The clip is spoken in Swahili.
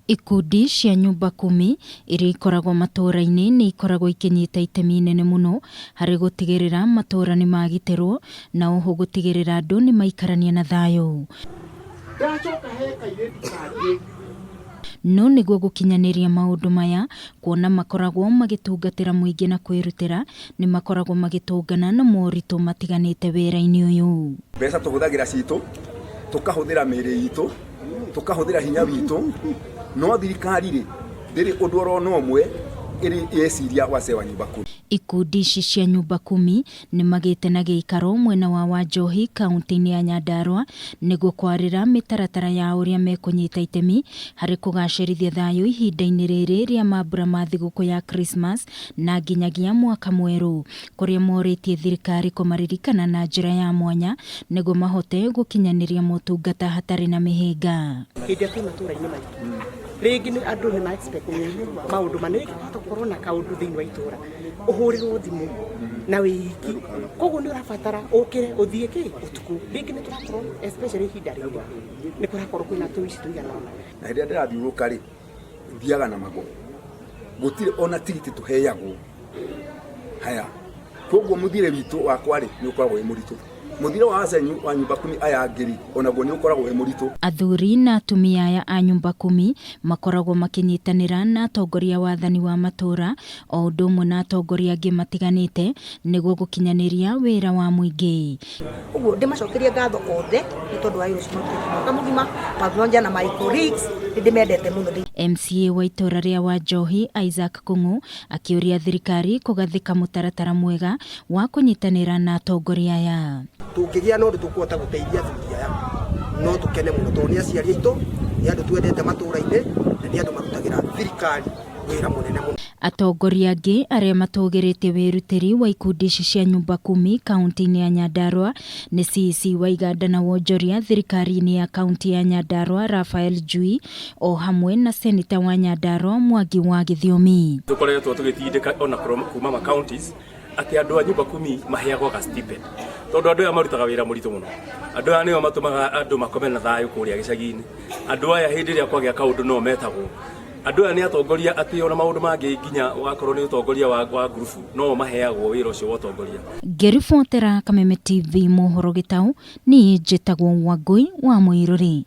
Ikundi cia Nyumba Kumi iria ikoragwo matura-ini ni ikoragwo ikinyita itemi nene muno hari gutigirira matura ni magitirwo na oho gutigirira andu ni maikarania na thayu. No niguo gukinyaniria maundu maya kuona makoragwo magitungatira muingi na kwirutira ni makoragwo magitungana na moritu matiganite wira-ini uyu. Mbeca tuhuthagira citu tukahuthira miri itu tukahuthira hinya witu no thirikari ri ndiri undu orona omwe iri yeciria wase wa Nyumba Kumi. Ikundi cia Nyumba Kumi ni magite na giikaro mwena wa Wanjohi kaunti-ini ya Nyandarua niguo kwarira mitaratara ya uria mekunyita itemi hari kugacirithia thayu ihinda-ini riri ria mambura ma thigukuu ya Christmas na nginyagia mwaka mweru kuria moritie thirikari kumaririkana na njira ya mwanya niguo mahote gukinyaniria motungata hatari na mihinga. Regi ni andu ni ma expect maundu manene tukorwo na kaundu thiini wa itura uhurirwo thimu na wiki koguo ni urabatara ukire uthie ki utuku regi ni turakorwo especially hinda riri ni kurakorwo kwina tuici tuigana na hĩndĩ ndirathiũrũka ri thiaga na magũrũ gutire ona tigiti tuheyagwo haya koguo muthire witu wakwa ri ni ukoragwo mũritũ muthire wa Nyumba Kumi aya ngiri onaguo ni ukoragwo mũritũ. Athuri na atumia aya a Nyumba Kumi makoragwo makinyitanira na atongoria wathani wa matura o undu umwe na atongoria angi matiganite niguo gukinyaniria wira wa muingi. Uguo ndimacokerie ngatho othe ni tondu wa irucio mwaka mugima pamoja na my colleagues ndimendete muno. MCA wa itura ria Wanjohi Isaac Kungu akiuria thirikari kugathika mutaratara mwega wa kunyitanira na atongoria aya. Tungigia no tukuhota guteithia thirikari aya no tukene muno tondu ni aciari aitu ni andu twendete matura-ini na ni andu marutagira thirikari wira munene muno. Atongoria angi aria matugirite wirutiri wa ikundi cia Nyumba Kumi kaunti-ini ya Nyandarua ni CC wa Iganda na Wanjohi thirikari-ini ya kaunti ya Nyandarua Rafael Jui o hamwe na seneta wa Nyandarua Mwangi wa Githiomi. Tukoretwo tugitindika ona kuma ma counties ati andu a Nyumba Kumi maheagwo ga stipend tondu andu aya marutaga wira muritu muno. Andu aya nio matumaga andu makome na thayu kuria gicagi-ini. Andu aya hindi ria kwagia kaundu no metagwo. Andu aya ni atongoria ati ona maundu mangi nginya wakorwo ni utongoria wa grupu no maheagwo wira ucio wa utongoria. Ngiribotera Kameme TV mohoro gitau ni njitagwo Wangui wa Muiruri.